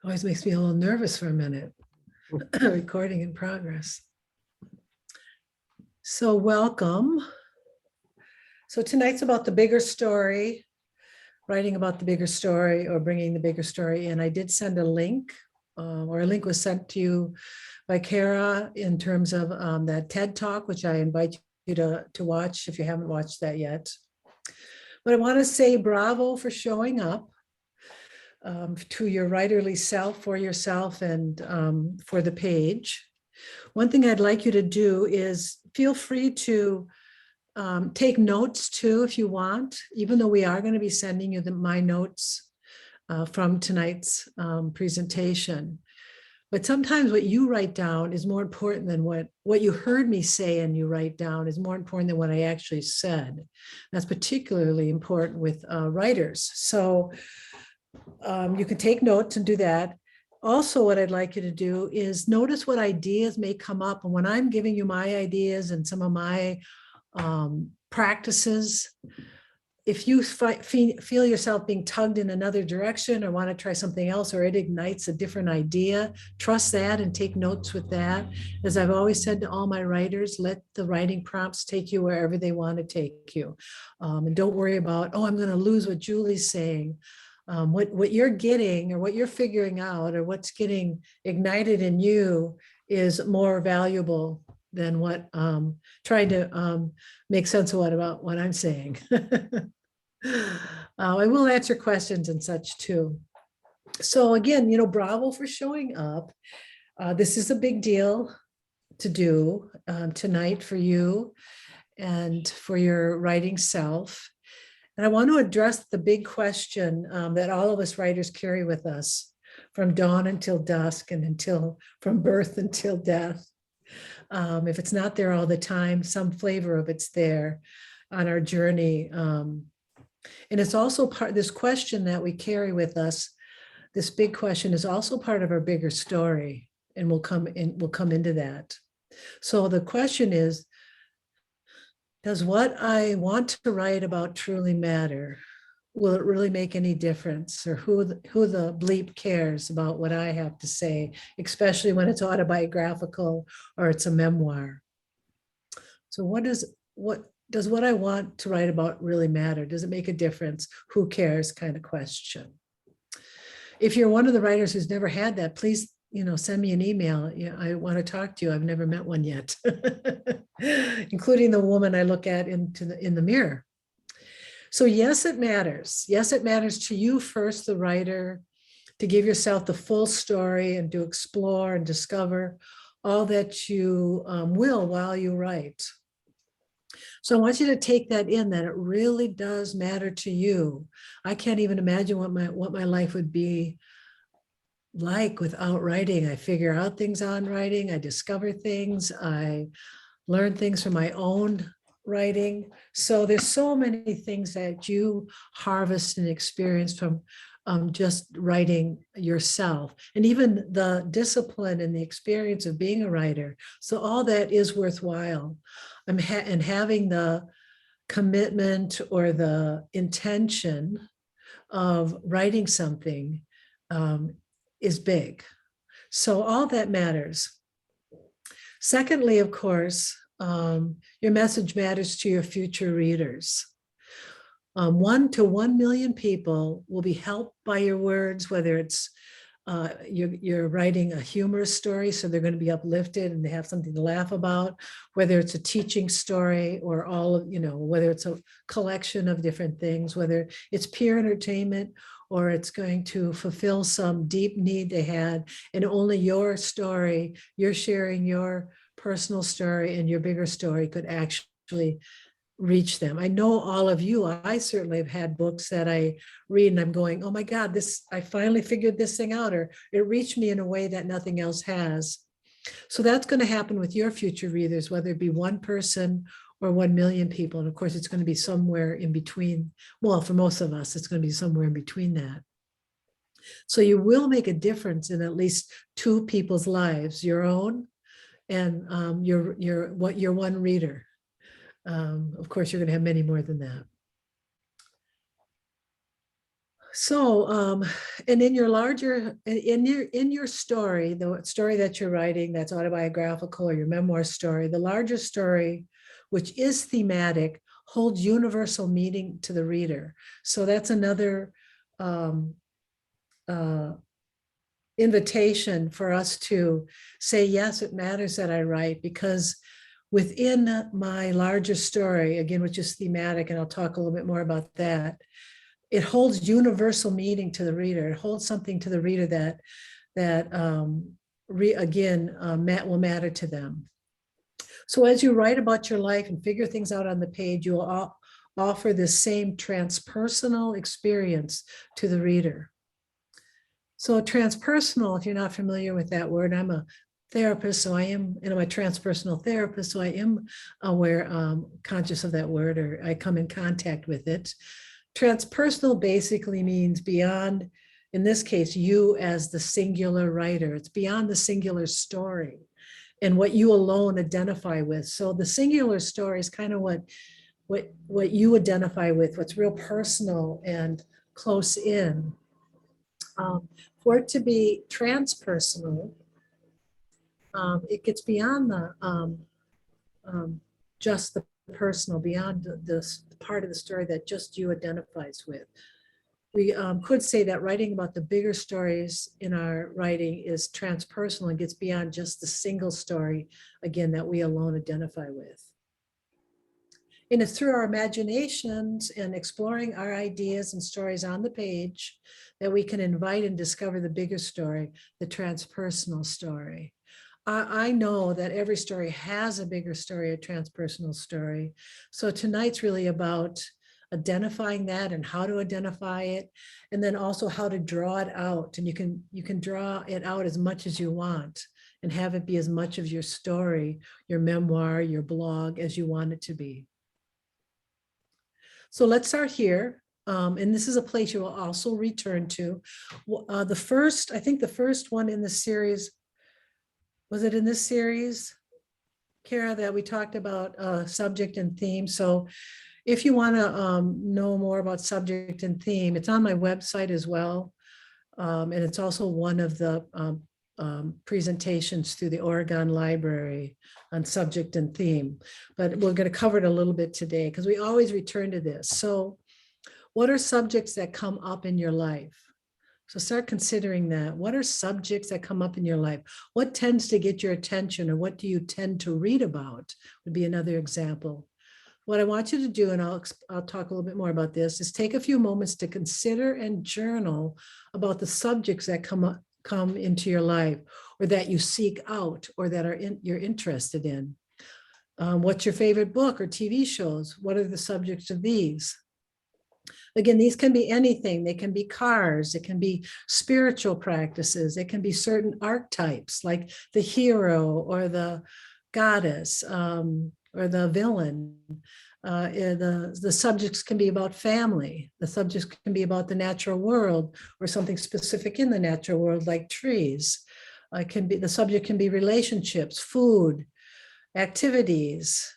Always makes me a little nervous for a minute. Recording in progress. So welcome. So tonight's about the bigger story, writing about the bigger story or bringing the bigger story in. I did send a link, or a link was sent to you by Kara in terms of that TED Talk, which I invite you to watch if you haven't watched that yet. But I want to say bravo for showing up to your writerly self, for yourself, and for the page. One thing I'd like you to do is feel free to take notes too, if you want, even though we are going to be sending you my notes from tonight's presentation. But sometimes what you write down is more important than what you heard me say and you write down is more important than what I actually said. That's particularly important with writers. So you can take notes and do that. Also, what I'd like you to do is notice what ideas may come up. And when I'm giving you my ideas and some of my practices, if you feel yourself being tugged in another direction or want to try something else, or it ignites a different idea, trust that and take notes with that. As I've always said to all my writers, let the writing prompts take you wherever they want to take you. And don't worry about, oh, I'm going to lose what Julie's saying. What you're getting or what you're figuring out or what's getting ignited in you is more valuable than what trying to make sense of about what I'm saying. I will answer questions and such too. So again, bravo for showing up. This is a big deal to do tonight for you and for your writing self. And I want to address the big question that all of us writers carry with us from dawn until dusk and from birth until death. If it's not there all the time, some flavor of it's there on our journey. And it's also this question that we carry with us, this big question is also part of our bigger story. And we'll come into that. So the question is, does what I want to write about truly matter? Will it really make any difference? Or who the bleep cares about what I have to say, especially when it's autobiographical or it's a memoir? So does what I want to write about really matter? Does it make a difference? Who cares kind of question. If you're one of the writers who's never had that, please send me an email. I want to talk to you. I've never met one yet, including the woman I look at in the mirror. So yes, it matters. Yes, it matters to you first, the writer, to give yourself the full story and to explore and discover all that you will while you write. So I want you to take that in, that it really does matter to you. I can't even imagine what my life would be like without writing. I figure out things on writing. I discover things. I learn things from my own writing. So there's so many things that you harvest and experience from just writing yourself, and even the discipline and the experience of being a writer. So all that is worthwhile. And having the commitment or the intention of writing something is big. So all that matters. Secondly, of course, your message matters to your future readers. 1 to 1 million people will be helped by your words, whether it's you're writing a humorous story, so they're going to be uplifted and they have something to laugh about, whether it's a teaching story or whether it's a collection of different things, whether it's pure entertainment or it's going to fulfill some deep need they had, and only your story, you're sharing your personal story and your bigger story could actually reach them. I know all of you, I certainly have had books that I read and I'm going, oh my God, I finally figured this thing out, or it reached me in a way that nothing else has. So that's going to happen with your future readers, whether it be one person or 1 million people. And of course, it's going to be somewhere in between. Well, for most of us, it's going to be somewhere in between that. So you will make a difference in at least 2 people's lives, your own and your one reader. Of course, you're going to have many more than that. So, and in your larger, in your story, the story that you're writing, that's autobiographical or your memoir story, the larger story, which is thematic, holds universal meaning to the reader. So that's another um, uh, invitation for us to say, yes, it matters that I write, because within my larger story, again, which is thematic, and I'll talk a little bit more about that, it holds universal meaning to the reader. It holds something to the reader that will matter to them. So as you write about your life and figure things out on the page, you will offer this same transpersonal experience to the reader. So transpersonal, if you're not familiar with that word, I'm a therapist, so I am, and I'm a transpersonal therapist, so I am aware, conscious of that word, or I come in contact with it. Transpersonal basically means beyond, in this case, you as the singular writer. It's beyond the singular story and what you alone identify with. So the singular story is kind of what you identify with, what's real personal and close in. For it to be transpersonal, it gets beyond the just the personal, beyond this part of the story that just you identifies with. We could say that writing about the bigger stories in our writing is transpersonal and gets beyond just the single story, again, that we alone identify with. And it's through our imaginations and exploring our ideas and stories on the page that we can invite and discover the bigger story, the transpersonal story. I know that every story has a bigger story, a transpersonal story. So tonight's really about identifying that and how to identify it, and then also how to draw it out. And you can draw it out as much as you want and have it be as much of your story, your memoir, your blog as you want it to be. So let's start here. And this is a place you will also return to. I think the first one in the series, was it in this series, Kara, that we talked about subject and theme? So if you want to know more about subject and theme, it's on my website as well. And it's also one of the presentations through the Oregon Library on subject and theme. But we're going to cover it a little bit today because we always return to this. So what are subjects that come up in your life? So start considering that. What are subjects that come up in your life? What tends to get your attention, or what do you tend to read about would be another example. What I want you to do, and I'll talk a little bit more about this, is take a few moments to consider and journal about the subjects that come into your life, or that you seek out, or that you're interested in. What's your favorite book or TV shows? What are the subjects of these? Again, these can be anything. They can be cars, it can be spiritual practices, it can be certain archetypes like the hero or the goddess, or the villain. The subjects can be about family. The subjects can be about the natural world, or something specific in the natural world like trees. The subject can be relationships, food, activities,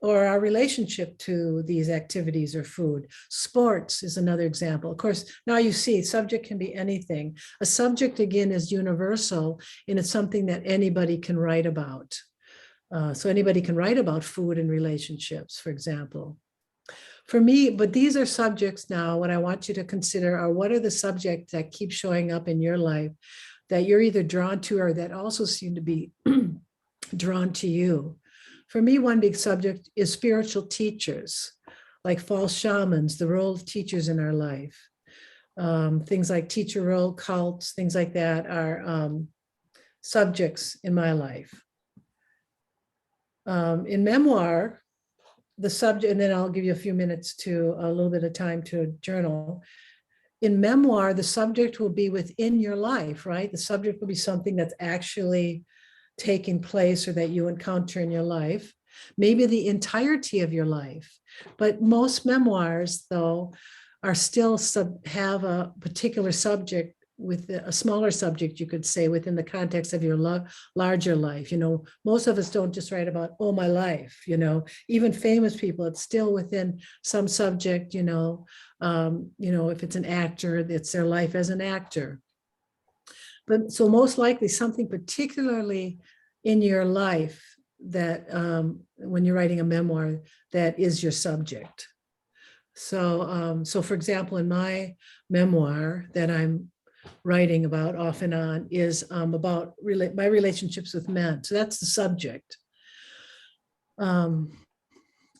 or our relationship to these activities or food. Sports is another example. Of course, now you see, subject can be anything. A subject, again, is universal, and it's something that anybody can write about. So anybody can write about food and relationships, for example. For me, but these are subjects now, what I want you to consider are, what are the subjects that keep showing up in your life that you're either drawn to, or that also seem to be drawn to you. For me, one big subject is spiritual teachers, like false shamans, the role of teachers in our life. Things like teacher role, cults, things like that are subjects in my life. In memoir, the subject, and then I'll give you a few minutes to a little bit of time to journal. In memoir, the subject will be within your life, right? The subject will be something that's actually taking place or that you encounter in your life, maybe the entirety of your life. But most memoirs, though, are still have a particular subject with a smaller subject, you could say, within the context of your larger life. Most of us don't just write about, oh, my life, even famous people, it's still within some subject, if it's an actor, it's their life as an actor. But so most likely something particularly in your life that when you're writing a memoir, that is your subject. So for example, in my memoir that I'm writing about off and on is about my relationships with men. So that's the subject. And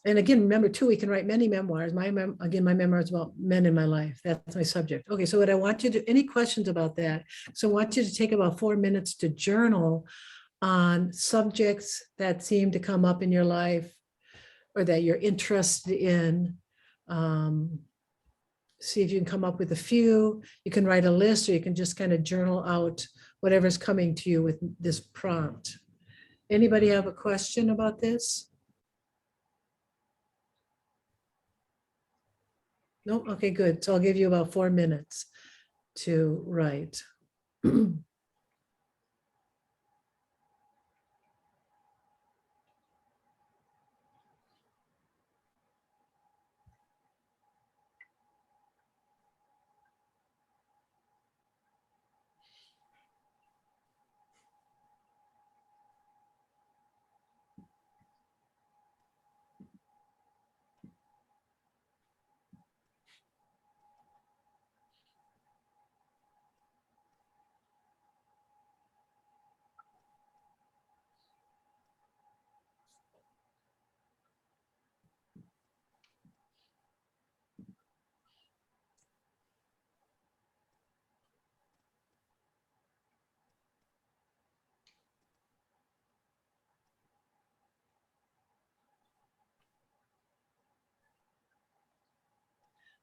again, remember too, we can write many memoirs. My memoir is about men in my life. That's my subject. Okay, so what I want you to, any questions about that? So I want you to take about 4 minutes to journal on subjects that seem to come up in your life or that you're interested in. See if you can come up with a few. You can write a list, or you can just kind of journal out whatever's coming to you with this prompt. Anybody have a question about this? No? Okay, good. So I'll give you about 4 minutes to write.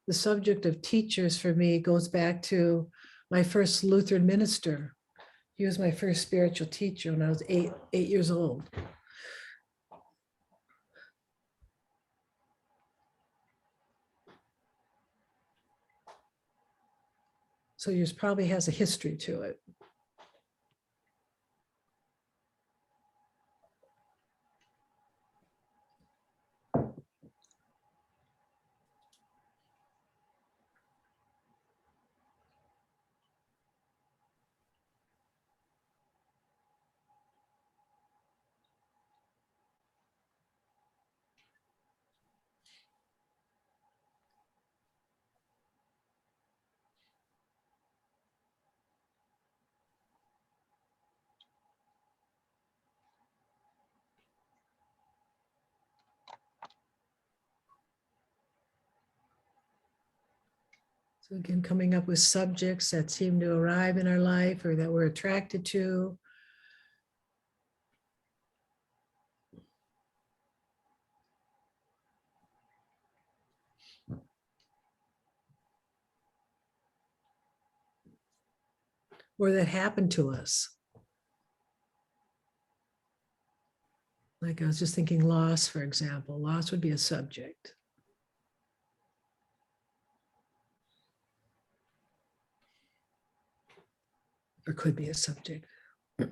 The subject of teachers for me goes back to my first Lutheran minister. He was my first spiritual teacher when I was eight years old. So yours probably has a history to it. So again, coming up with subjects that seem to arrive in our life or that we're attracted to. Or that happened to us. Like I was just thinking loss, for example. Loss would be a subject. Or could be a subject. I'll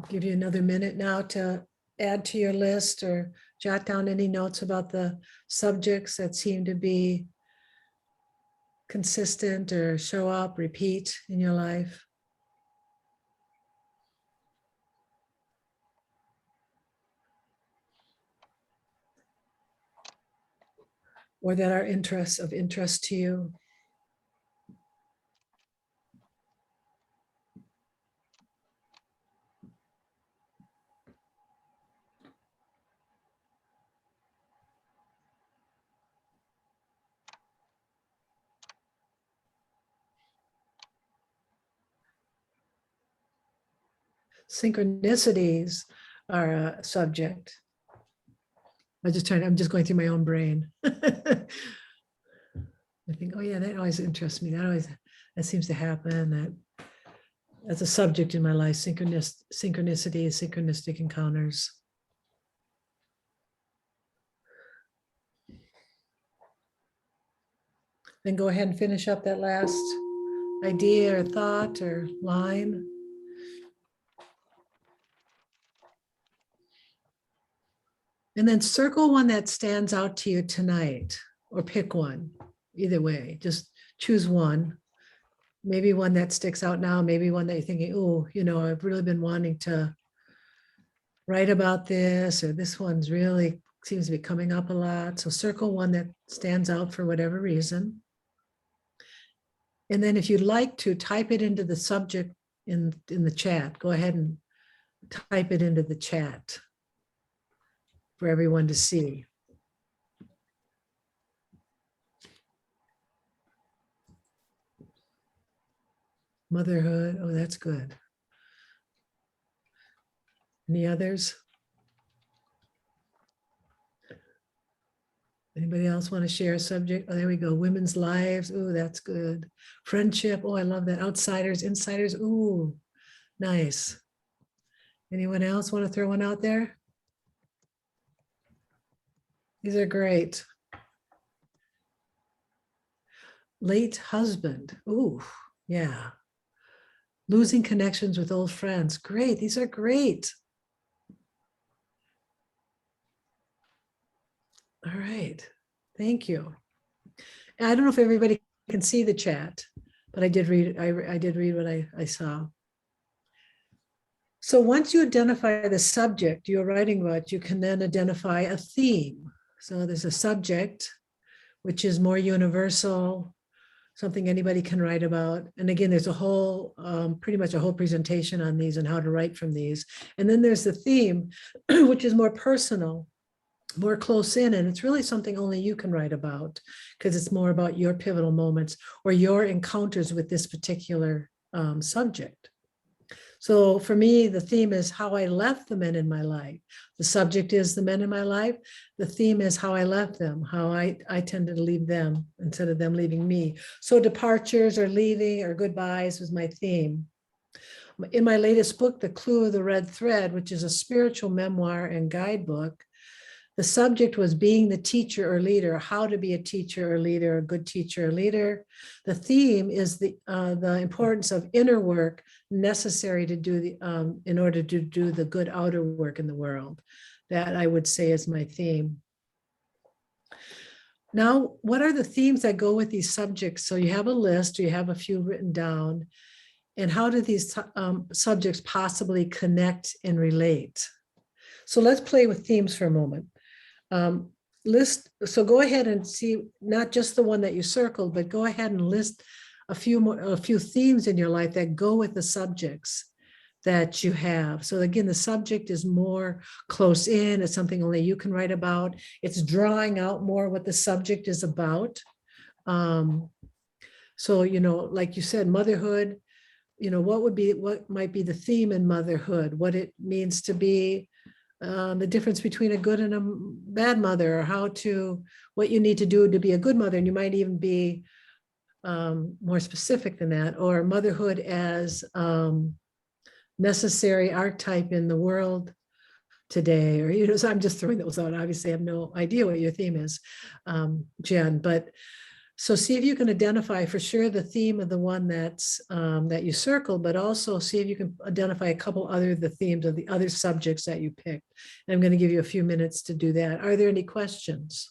give you another minute now to add to your list or jot down any notes about the subjects that seem to be consistent or show up, repeat in your life. Or that are of interest to you. Synchronicities are a subject. I'm just going through my own brain. I think, oh yeah, that always interests me. That seems to happen. as a subject in my life, synchronicity, synchronistic encounters. Then go ahead and finish up that last idea or thought or line. And then circle one that stands out to you tonight, or pick one. Either way, just choose one. Maybe one that sticks out now, maybe one that you're thinking, oh, I've really been wanting to write about this, or this one's really seems to be coming up a lot. So circle one that stands out for whatever reason. And then if you'd like to, type it into the subject in the chat. Go ahead and type it into the chat for everyone to see. Motherhood, oh, that's good. Any others? Anybody else want to share a subject? Oh, there we go. Women's lives. Oh, that's good. Friendship. Oh, I love that. Outsiders, insiders. Oh, nice. Anyone else want to throw one out there? These are great. Late husband. Oh, yeah. Losing connections with old friends. Great. These are great. All right. Thank you. I don't know if everybody can see the chat, but I did read. I did read what I saw. So once you identify the subject you're writing about, you can then identify a theme. So there's a subject, which is more universal, something anybody can write about. And again, there's a whole, pretty much a whole presentation on these and how to write from these. And then there's the theme, which is more personal, more close in, and it's really something only you can write about because it's more about your pivotal moments or your encounters with this particular subject. So for me, the theme is how I left the men in my life. The subject is the men in my life. The theme is how I left them, how I tended to leave them instead of them leaving me. So departures or leaving or goodbyes was my theme. In my latest book, The Clue of the Red Thread, which is a spiritual memoir and guidebook, the subject was being the teacher or leader, how to be a teacher or leader, a good teacher or leader. The theme is the importance of inner work necessary to do in order to do the good outer work in the world. That I would say is my theme. Now, what are the themes that go with these subjects? So you have a list, or you have a few written down, and how do these subjects possibly connect and relate? So let's play with themes for a moment. So go ahead and see not just the one that you circled, but go ahead and list a few themes in your life that go with the subjects that you have. So again, the subject is more close in. It's something only you can write about. It's drawing out more what the subject is about. So, like you said, motherhood, what might be the theme in motherhood, what it means to be the difference between a good and a bad mother, or what you need to do to be a good mother. And you might even be more specific than that, or motherhood as necessary archetype in the world today, or, so I'm just throwing those out. Obviously, I have no idea what your theme is, Jen, but so see if you can identify for sure the theme of the one that you circled, but also see if you can identify a couple the themes of the other subjects that you picked. And I'm going to give you a few minutes to do that. Are there any questions?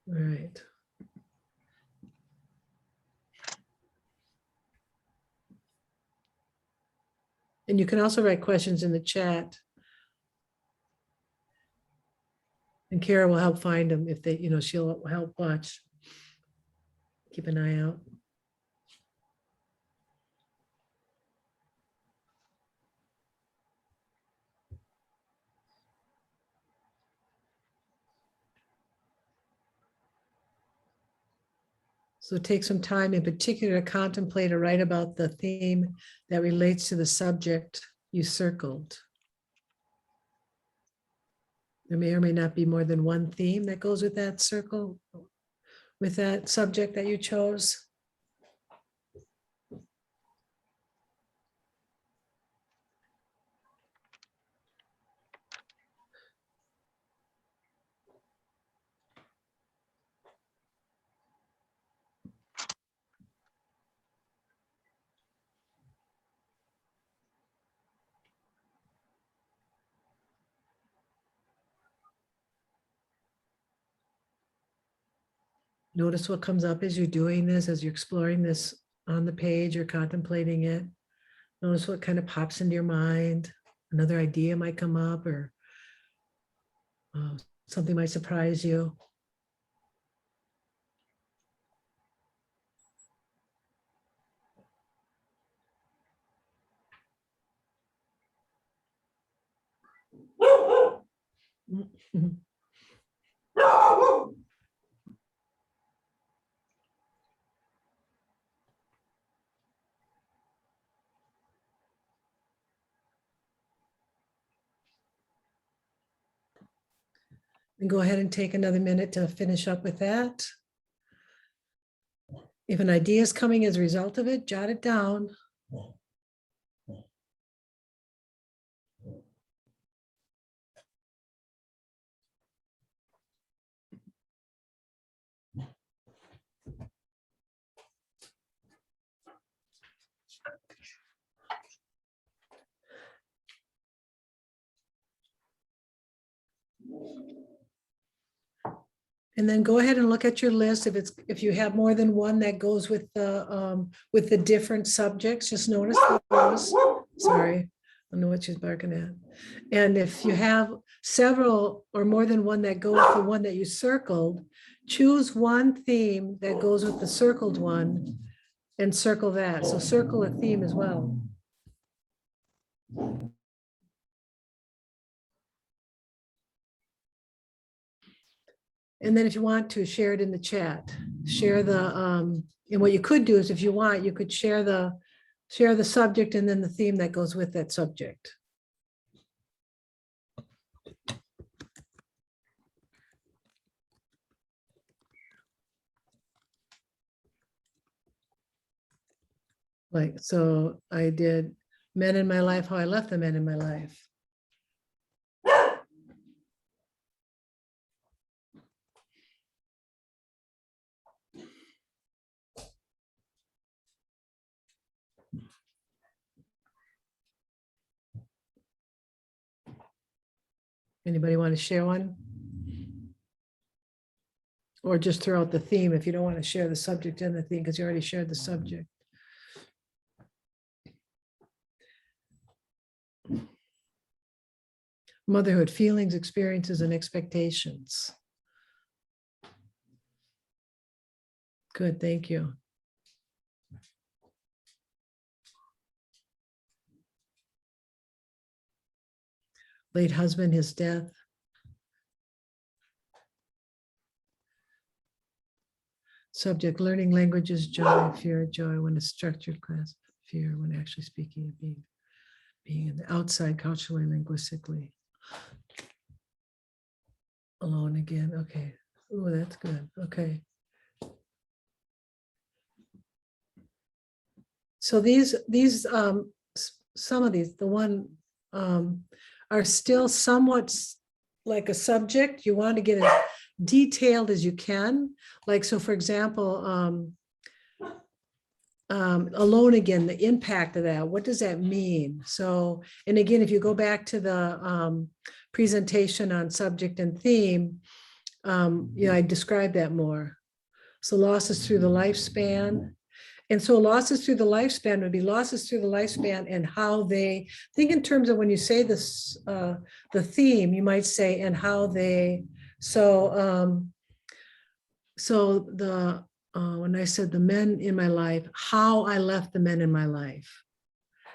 All right. And you can also write questions in the chat. And Kara will help find them if they, she'll help watch. Keep an eye out. So take some time in particular to contemplate or write about the theme that relates to the subject you circled. There may or may not be more than one theme that goes with that circle with that subject that you chose? Notice what comes up as you're doing this, as you're exploring this on the page or contemplating it. Notice what kind of pops into your mind. Another idea might come up, or something might surprise you. And go ahead and take another minute to finish up with that. If an idea is coming as a result of it, jot it down. And then go ahead and look at your list. If you have more than one that goes with the different subjects, just notice those. Sorry, I don't know what she's barking at. And if you have several or more than one that go with the one that you circled, choose one theme that goes with the circled one and circle that. So circle a theme as well. And then if you want to, share it in the chat. Share the, and what you could do is if you want, you could share the subject and then the theme that goes with that subject. Like, so I did men in my life, how I left the men in my life. Anybody want to share one? Or just throw out the theme if you don't want to share the subject and the theme because you already shared the subject. Motherhood, feelings, experiences, and expectations. Good, thank you. Late husband, his death. Subject, learning languages, joy, fear, joy when a structured class, fear when actually speaking, being in the outside culturally, linguistically. Alone again, okay. Oh, that's good, okay. So some of these, the one are still somewhat like a subject. You want to get as detailed as you can. Like, so for example, alone again, the impact of that, what does that mean? So, and again, if you go back to the presentation on subject and theme, I described that more. So losses through the lifespan. And so losses through the lifespan would be losses through the lifespan and how they think in terms of when you say this, the theme, you might say, and how they, so when I said the men in my life, how I left the men in my life.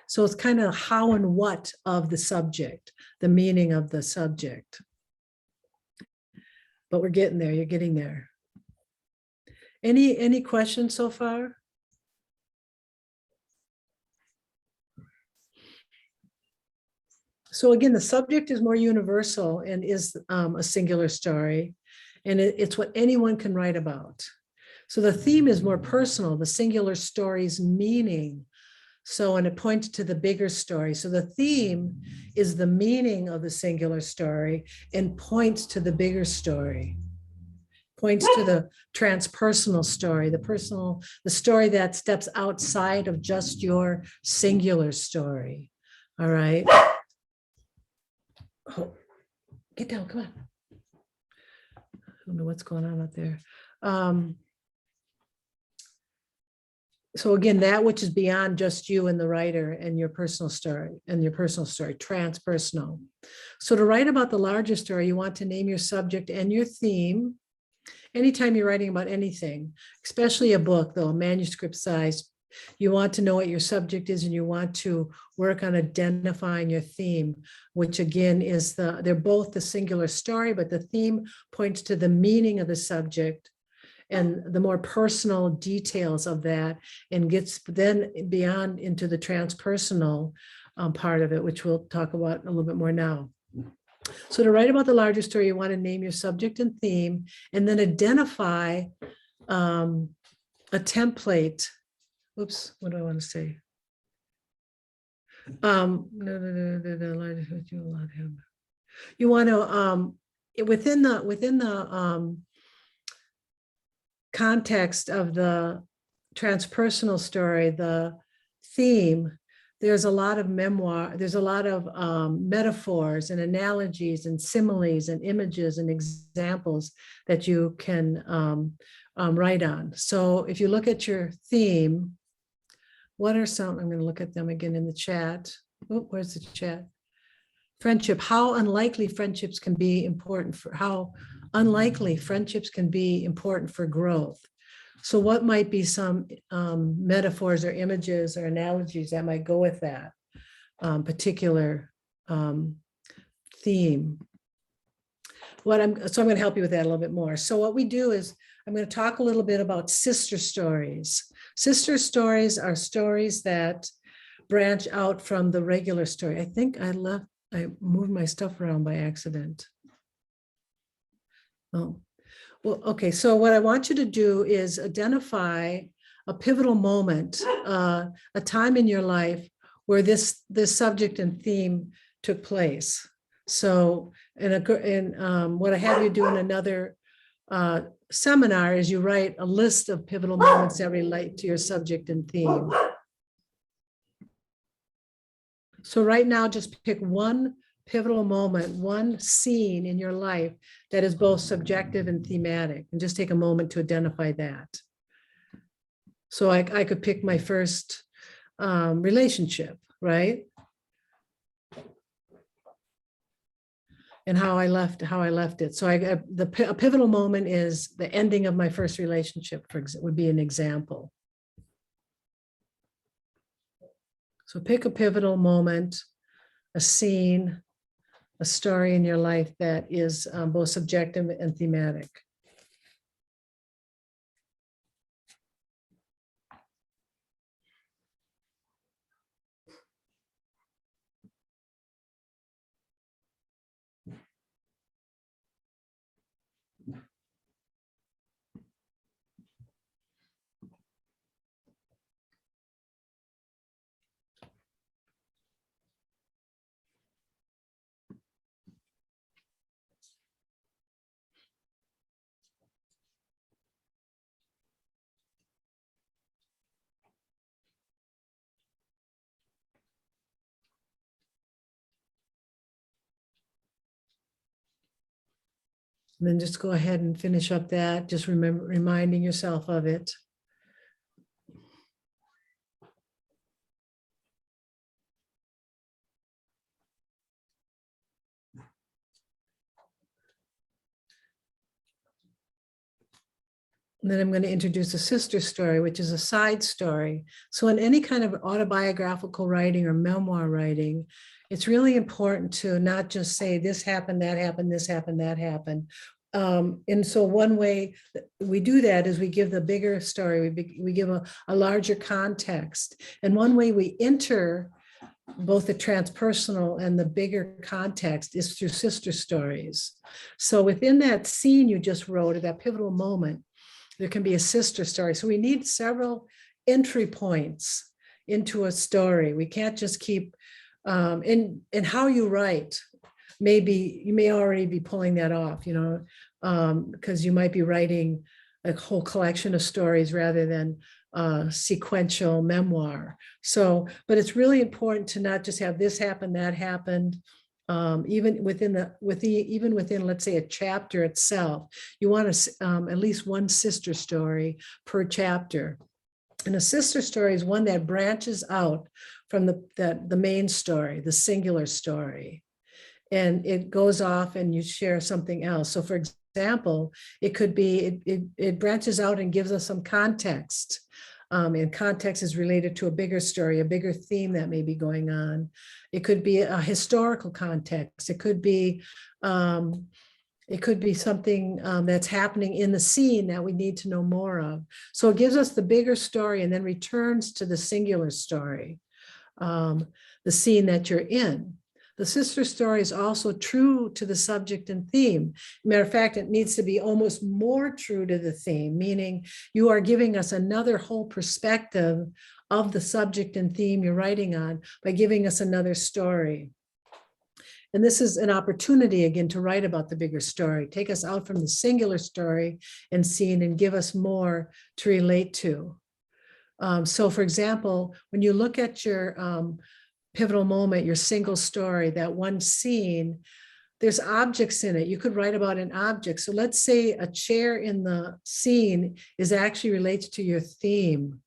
So it's kind of how and what of the subject, the meaning of the subject. But we're getting there, you're getting there. Any questions so far? So again, the subject is more universal and is a singular story. And it's what anyone can write about. So the theme is more personal, the singular story's meaning. So, and it points to the bigger story. So the theme is the meaning of the singular story and points to the bigger story, points to the transpersonal story, the story that steps outside of just your singular story. All right. Oh, get down, come on. I don't know what's going on out there. So again, that which is beyond just you and the writer and your personal story, transpersonal. So to write about the larger story, you want to name your subject and your theme. Anytime you're writing about anything, especially a book, though, a manuscript size, you want to know what your subject is and you want to work on identifying your theme, which again is they're both the singular story, but the theme points to the meaning of the subject and the more personal details of that, and gets then beyond into the transpersonal part of it, which we'll talk about a little bit more now. So to write about the larger story, you want to name your subject and theme, and then identify a template. Oops, what do I want to say? You want to within the context of the transpersonal story, the theme, there's a lot of there's a lot of metaphors and analogies and similes and images and examples that you can write on. So if you look at your theme, what are some, I'm going to look at them again in the chat. Oh, where's the chat? Friendship, how unlikely friendships can be important for growth. So what might be some metaphors or images or analogies that might go with that particular theme? So I'm going to help you with that a little bit more. So what we do is I'm going to talk a little bit about sister stories. Sister stories are stories that branch out from the regular story. I think I moved my stuff around by accident. Oh, well, okay. So what I want you to do is identify a pivotal moment, a time in your life where this subject and theme took place. So, what I have you do in another seminar is you write a list of pivotal moments that relate to your subject and theme. So right now, just pick one pivotal moment, one scene in your life that is both subjective and thematic, and just take a moment to identify that. So I could pick my first relationship, right? And how I left it. So a pivotal moment is the ending of my first relationship, would be an example. So pick a pivotal moment, a scene, a story in your life that is both subjective and thematic. And then just go ahead and finish up that, just reminding yourself of it. And then I'm going to introduce a sister story, which is a side story. So in any kind of autobiographical writing or memoir writing, it's really important to not just say this happened, that happened, this happened, that happened. And so one way that we do that is we give the bigger story, we give a larger context. And one way we enter both the transpersonal and the bigger context is through sister stories. So within that scene you just wrote, at that pivotal moment, There can be a sister story. So we need several entry points into a story. We can't just keep, in how you write, maybe you may already be pulling that off, because you might be writing a whole collection of stories rather than sequential memoir. So, but it's really important to not just have this happen, that happened. Even within let's say a chapter itself, you want at least one sister story per chapter. And a sister story is one that branches out from the main story, the singular story, and it goes off and you share something else. So for example, it could be, it branches out and gives us some context. And context is related to a bigger story, a bigger theme that may be going on. It could be a historical context. It could be something that's happening in the scene that we need to know more of. So it gives us the bigger story and then returns to the singular story, the scene that you're in. The sister story is also true to the subject and theme. Matter of fact, it needs to be almost more true to the theme, meaning you are giving us another whole perspective of the subject and theme you're writing on by giving us another story. And this is an opportunity, again, to write about the bigger story, take us out from the singular story and scene and give us more to relate to. So for example, when you look at your pivotal moment, your single story, that one scene, there's objects in it. You could write about an object. So let's say a chair in the scene is actually related to your theme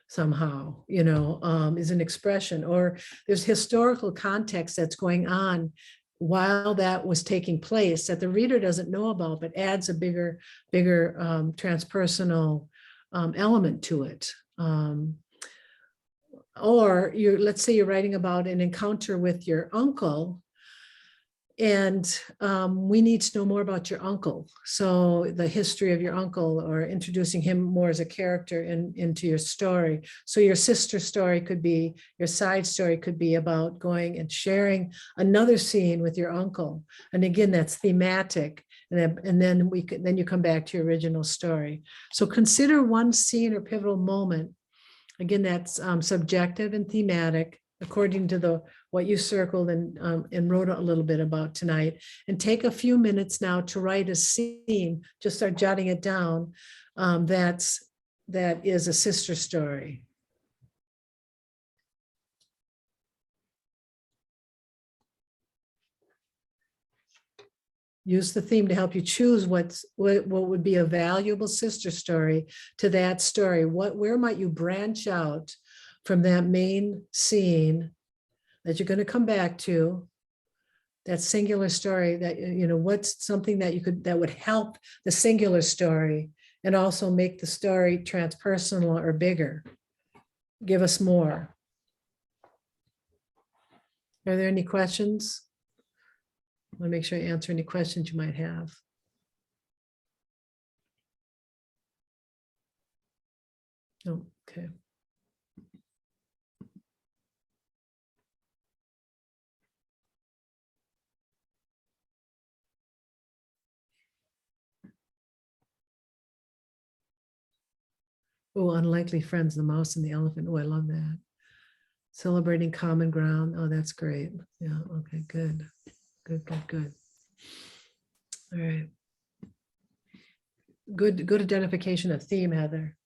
somehow, is an expression, or there's historical context that's going on while that was taking place that the reader doesn't know about, but adds a bigger transpersonal element to it. Or let's say you're writing about an encounter with your uncle, and we need to know more about your uncle. So the history of your uncle, or introducing him more as a character into your story. So your sister story could be, your side story could be about going and sharing another scene with your uncle. And again, that's thematic. And then you come back to your original story. So consider one scene or pivotal moment. Again, that's subjective and thematic, according to what you circled and wrote a little bit about tonight. And take a few minutes now to write a scene. Just start jotting it down. That is a sister story. Use the theme to help you choose what would be a valuable sister story to that story. Where might you branch out from that main scene that you're going to come back to, that singular story, that, what's something that would help the singular story and also make the story transpersonal or bigger. Give us more. Are there any questions? I want to make sure I answer any questions you might have. Oh, okay. Oh, unlikely friends, the mouse and the elephant. Oh, I love that. Celebrating common ground. Oh, that's great. Yeah, okay, good. Good. All right. Good identification of theme, Heather.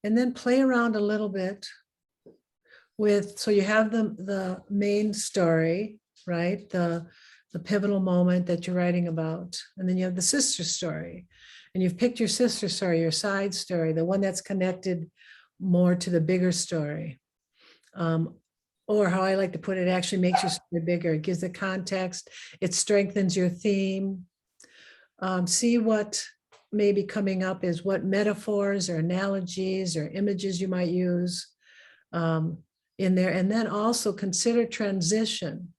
And then play around a little bit with, so you have the main story, right? The pivotal moment that you're writing about. And then you have the sister story. And you've picked your sister story, your side story, the one that's connected more to the bigger story. Or how I like to put it, actually makes your story bigger. It gives the context. It strengthens your theme. See what may be coming up is what metaphors or analogies or images you might use in there. And then also consider transition.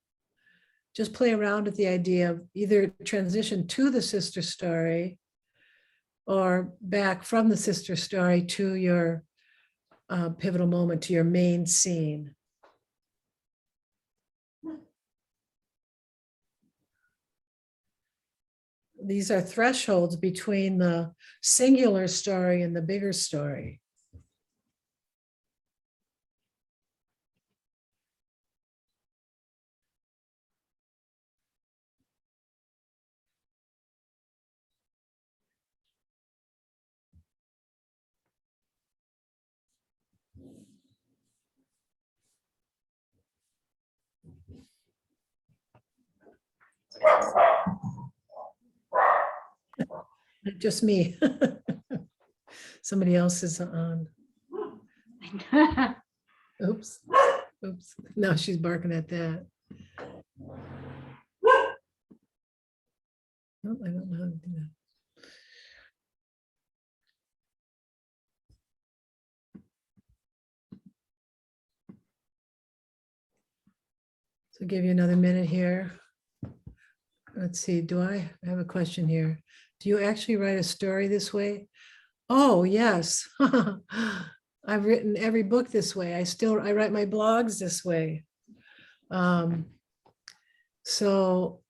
Just play around with the idea of either transition to the sister story or back from the sister story to your pivotal moment, to your main scene. These are thresholds between the singular story and the bigger story. Just me. Somebody else is on. Oops. Oops. Now she's barking at that. No, I don't know how to do that. So give you another minute here. Let's see, I have a question here. Do you actually write a story this way? Oh, yes. I've written every book this way. I write my blogs this way. So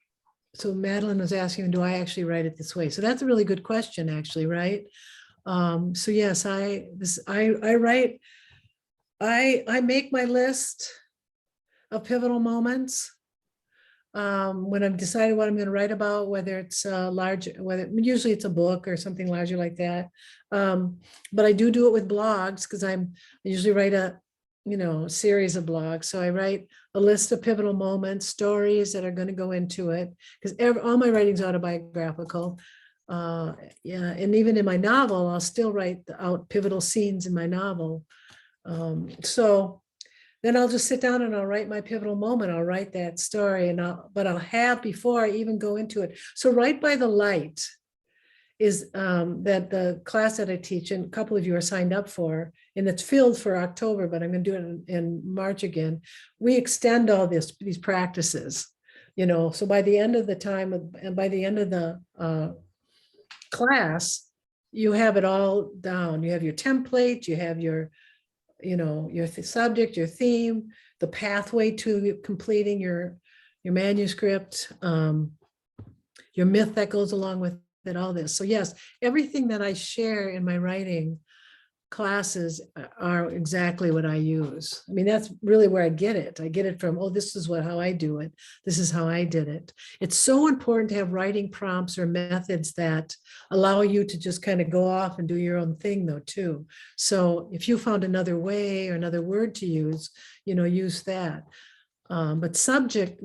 Madeline was asking, do I actually write it this way? So that's a really good question, actually, right? So yes, I write, I make my list of pivotal moments when I've decided what I'm going to write about, whether it's usually it's a book or something larger like that. But I do it with blogs because I usually write a series of blogs. So I write a list of pivotal moments, stories that are going to go into it, because all my writing's autobiographical. Yeah, and even in my novel, I'll still write out pivotal scenes in my novel. So then I'll just sit down and I'll write my pivotal moment. I'll write that story, but I'll have before I even go into it. So Right by the Light is that the class that I teach, and a couple of you are signed up for, and it's filled for October, but I'm going to do it in March again. We extend all these practices, so by the end of the time, and by the end of the class, you have it all down. You have your template, you have your subject, your theme, the pathway to completing your manuscript, your myth that goes along with it, all this. So yes, everything that I share in my writing classes are exactly what I use. I mean, that's really where I get it. I get it from, oh, this is how I do it. This is how I did it. It's so important to have writing prompts or methods that allow you to just kind of go off and do your own thing though, too. So if you found another way or another word to use, use that. But subject,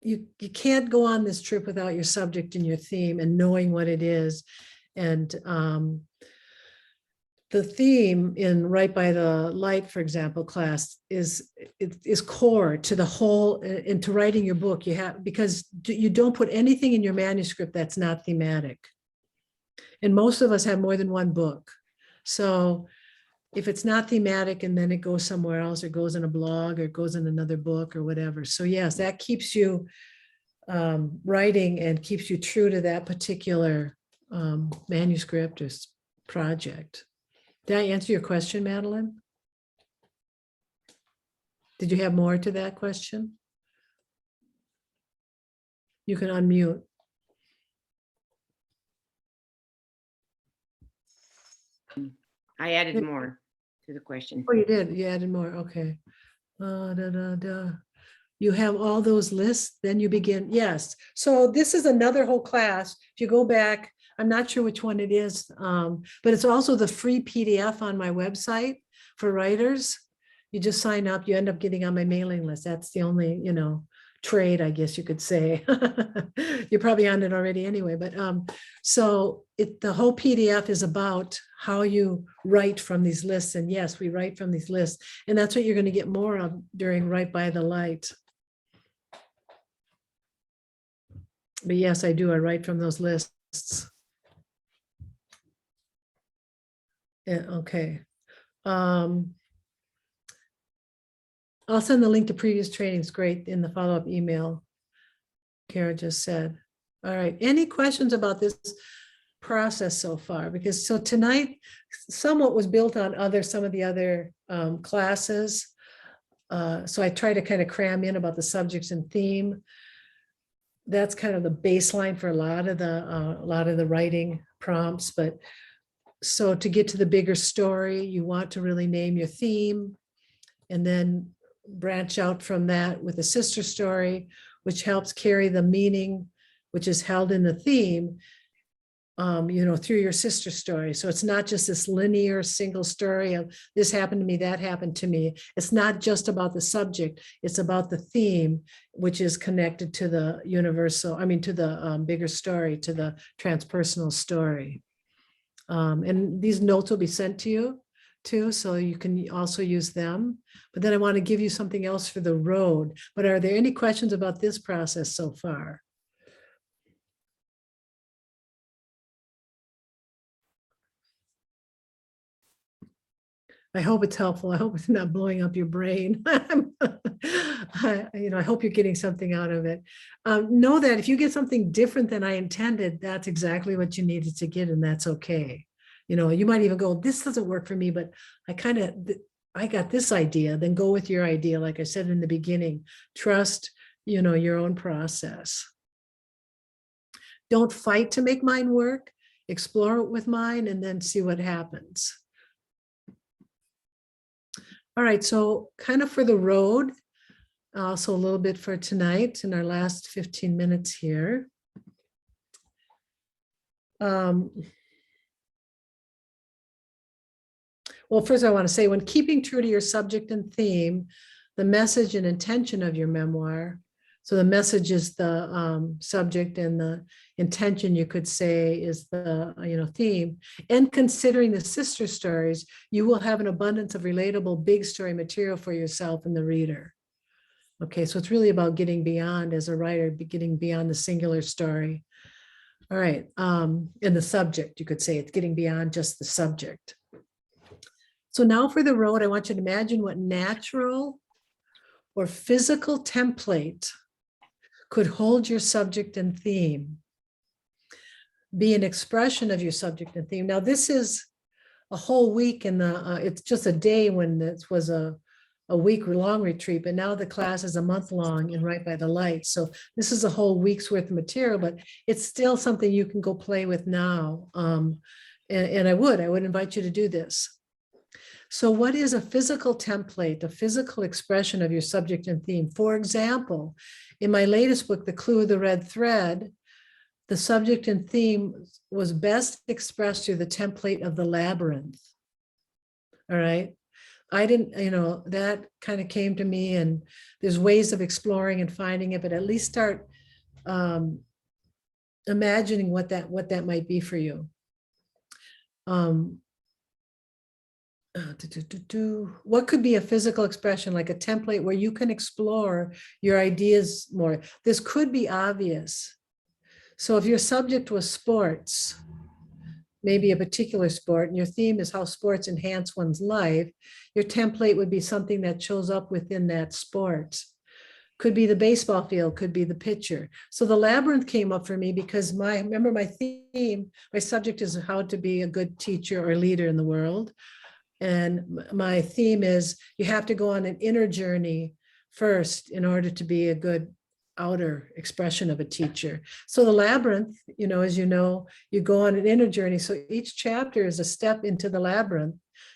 you can't go on this trip without your subject and your theme and knowing what it is. And the theme in Right by the Light, for example, class is core to the whole, into writing your book. Because you don't put anything in your manuscript that's not thematic. And most of us have more than one book. So if it's not thematic and then it goes somewhere else, or goes in a blog, or it goes in another book or whatever. So yes, that keeps you writing and keeps you true to that particular manuscript or project. Did I answer your question, Madeline? Did you have more to that question? You can unmute. I added more to the question. Oh, you did? You added more, okay. You have all those lists, then you begin, yes. So this is another whole class. If you go back, I'm not sure which one it is, but it's also the free PDF on my website for writers. You just sign up, you end up getting on my mailing list. That's the only, trade, I guess you could say. You're probably on it already anyway, but so the whole PDF is about how you write from these lists. And yes, we write from these lists, and that's what you're going to get more of during Right by the Light. But yes, I do. I write from those lists. Yeah, okay. I'll send the link to previous trainings. Great, in the follow-up email. Kara just said. All right. Any questions about this process so far? Because so tonight, somewhat was built on some of the other classes. So I try to kind of cram in about the subjects and theme. That's kind of the baseline for a lot of the writing prompts. But so to get to the bigger story, you want to really name your theme, and then branch out from that with a sister story, which helps carry the meaning, which is held in the theme, through your sister story. So it's not just this linear single story of this happened to me, that happened to me. It's not just about the subject, it's about the theme, which is connected to the to the bigger story, to the transpersonal story. And these notes will be sent to you too, so you can also use them. But then I want to give you something else for the road. But are there any questions about this process so far? I hope it's helpful. I hope it's not blowing up your brain. I hope you're getting something out of it. Know that if you get something different than I intended, that's exactly what you needed to get, and that's okay. You might even go, this doesn't work for me, but I got this idea. Then go with your idea. Like I said in the beginning, trust, your own process. Don't fight to make mine work. Explore it with mine and then see what happens. All right, so kind of for the road, also a little bit for tonight in our last 15 minutes here. Well, first I want to say, when keeping true to your subject and theme, the message and intention of your memoir, so the message is the subject and the intention, you could say, is the theme, and considering the sister stories, you will have an abundance of relatable big story material for yourself and the reader. Okay, so it's really about getting beyond, as a writer, getting beyond the singular story. All right, and the subject, you could say it's getting beyond just the subject. So now for the road, I want you to imagine what natural or physical template could hold your subject and theme, be an expression of your subject and theme. Now, this is a whole week it's just a day when this was a week-long retreat, but now the class is a month-long and Right by the Light. So this is a whole week's worth of material, but it's still something you can go play with now. And I would invite you to do this. So what is a physical template, a physical expression of your subject and theme? For example, in my latest book, The Clue of the Red Thread, the subject and theme was best expressed through the template of the labyrinth. All right. I didn't, that kind of came to me, and there's ways of exploring and finding it, but at least start imagining what that might be for you. What could be a physical expression, like a template where you can explore your ideas more? This could be obvious. So if your subject was sports, maybe a particular sport, and your theme is how sports enhance one's life, your template would be something that shows up within that sport. Could be the baseball field, could be the pitcher. So the labyrinth came up for me because my theme, my subject is how to be a good teacher or leader in the world. And my theme is you have to go on an inner journey first in order to be a good outer expression of a teacher. So the labyrinth, as you go on an inner journey. So each chapter is a step into the labyrinth.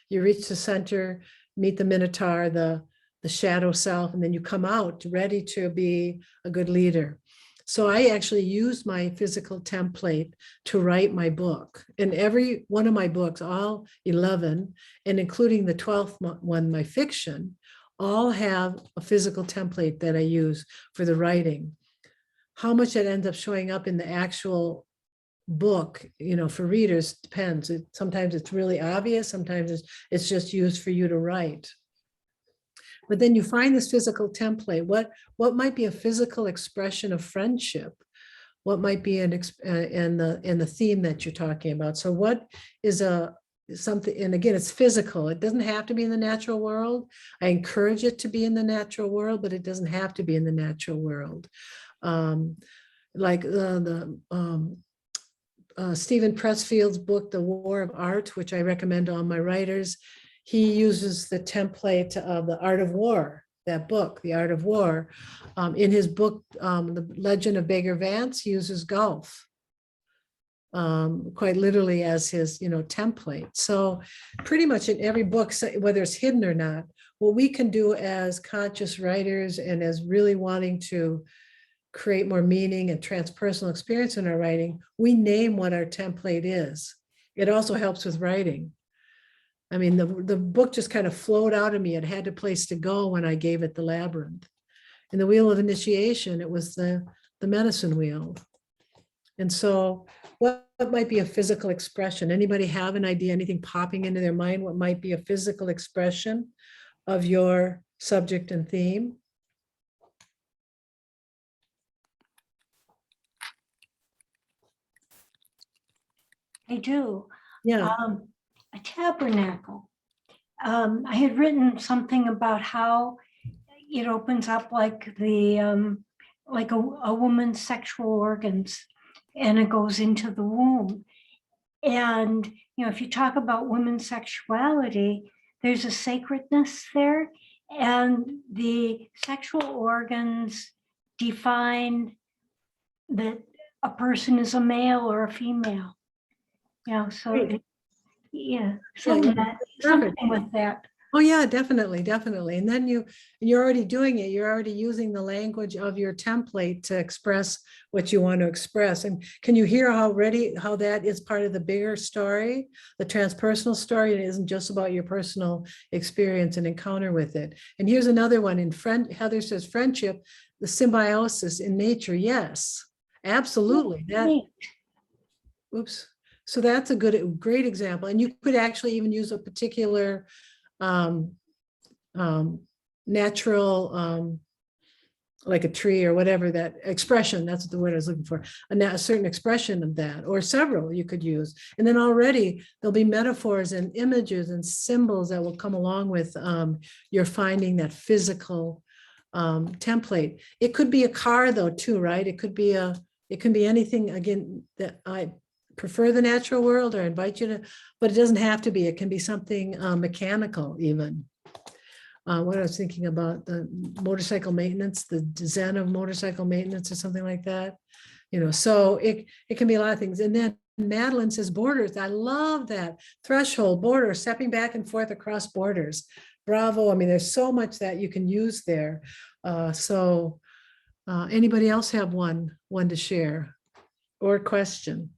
You reach the center, meet the Minotaur, the shadow self, and then you come out ready to be a good leader. So I actually used my physical template to write my book. And every one of my books, all 11, and including the 12th one, my fiction, all have a physical template that I use for the writing. How much that ends up showing up in the actual book, for readers depends. Sometimes it's really obvious, sometimes it's just used for you to write. But then you find this physical template. What might be a physical expression of friendship? What might be in the theme that you're talking about? So what is something, and again, it's physical. It doesn't have to be in the natural world. I encourage it to be in the natural world, but it doesn't have to be in the natural world. Like Stephen Pressfield's book, The War of Art, which I recommend to all my writers. He uses the template of The Art of War, that book, The Art of War. In his book, The Legend of Bagger Vance, he uses golf quite literally as his, template. So pretty much in every book, whether it's hidden or not, what we can do as conscious writers and as really wanting to create more meaning and transpersonal experience in our writing, we name what our template is. It also helps with writing. I mean, the book just kind of flowed out of me. It had a place to go when I gave it the labyrinth. In the Wheel of Initiation, it was the medicine wheel. And so what might be a physical expression? Anybody have an idea, anything popping into their mind? What might be a physical expression of your subject and theme? I do. Yeah. A tabernacle. I had written something about how it opens up like like a woman's sexual organs, and it goes into the womb. And if you talk about women's sexuality, there's a sacredness there, and the sexual organs define that a person is a male or a female. So Great. something Perfect. with that. Oh yeah, definitely. And then you're already doing it. You're already using the language of your template to express what you want to express. And can you hear how that is part of the bigger story, the transpersonal story? It isn't just about your personal experience and encounter with it. And here's another one Heather says friendship, the symbiosis in nature. Yes, absolutely. Oops. So that's a great example. And you could actually even use a particular natural, like a tree or whatever, that expression, that's the word I was looking for, a certain expression of that, or several you could use. And then already there'll be metaphors and images and symbols that will come along with your finding that physical template. It could be a car though, too, right? It can be anything, again, that I prefer the natural world, or invite you to, but it doesn't have to be. It can be something mechanical even. What I was thinking about, the motorcycle maintenance, the Zen of motorcycle maintenance or something like that. So it can be a lot of things. And then Madeline says borders. I love that. Threshold, border, stepping back and forth across borders. Bravo. I mean, there's so much that you can use there. Anybody else have one to share or question?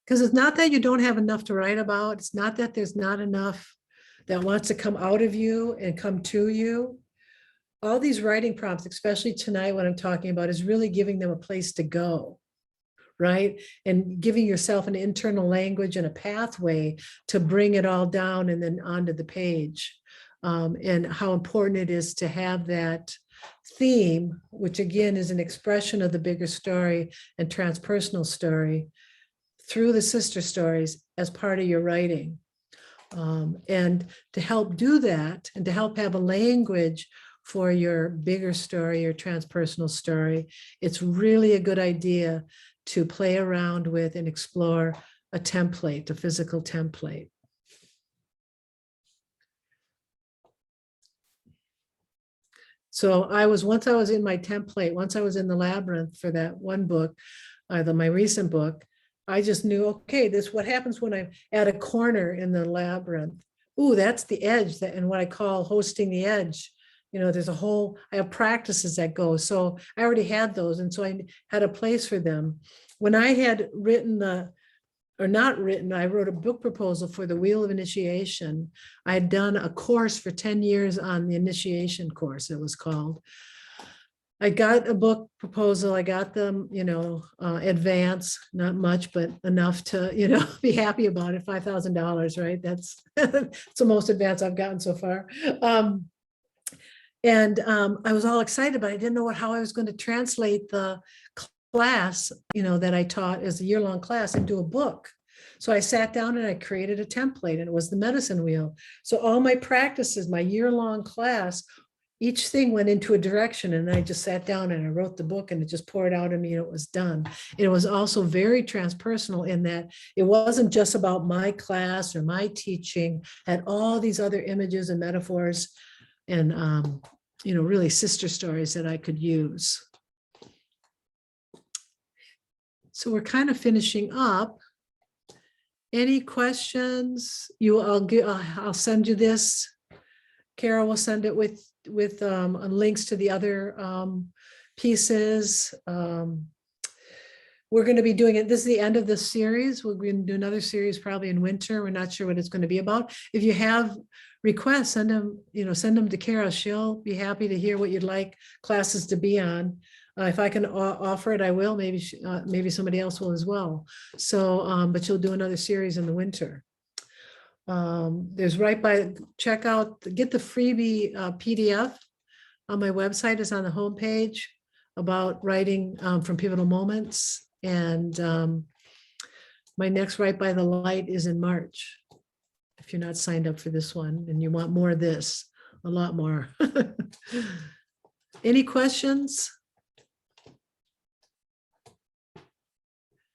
Because it's not that you don't have enough to write about. It's not that there's not enough that wants to come out of you and come to you. All these writing prompts, especially tonight, what I'm talking about is really giving them a place to go, right? And giving yourself an internal language and a pathway to bring it all down and then onto the page. And how important it is to have that theme, which again is an expression of the bigger story and transpersonal story, through the sister stories as part of your writing. And to help do that, and to help have a language for your bigger story, your transpersonal story, it's really a good idea to play around with and explore a template, a physical template. So once I was in my template, once I was in the labyrinth for that one book, my recent book, I just knew, okay, this what happens when I'm at a corner in the labyrinth. Ooh, that's the edge, and what I call hosting the edge. there's I have practices that go. So I already had those. And so I had a place for them. When I had I wrote a book proposal for the Wheel of Initiation. I had done a course for 10 years on the initiation course, it was called. I got a book proposal. I got them, advance, not much, but enough to, be happy about it. $5,000, right? That's the most advance I've gotten so far. I was all excited, but I didn't know how I was going to translate the class, that I taught as a year-long class into a book. So I sat down and I created a template, and it was the medicine wheel. So all my practices, my year-long class, each thing went into a direction, and I just sat down and I wrote the book, and it just poured out of me, and it was done. It was also very transpersonal in that it wasn't just about my class or my teaching, had all these other images and metaphors and, really sister stories that I could use. So we're kind of finishing up. Any questions? I'll send you this. Carol will send it with links to the other pieces. We're going to be doing it. This is the end of the series. We're going to do another series probably in winter. We're not sure what it's going to be about. If you have requests, send them to Carol. She'll be happy to hear what you'd like classes to be on. If I can offer it, I will. Maybe somebody else will as well. So, but you'll do another series in the winter. There's get the freebie PDF on my website. Is on the homepage about writing from pivotal moments. And my next Write by the Light is in March. If you're not signed up for this one and you want more of this, a lot more. Any questions?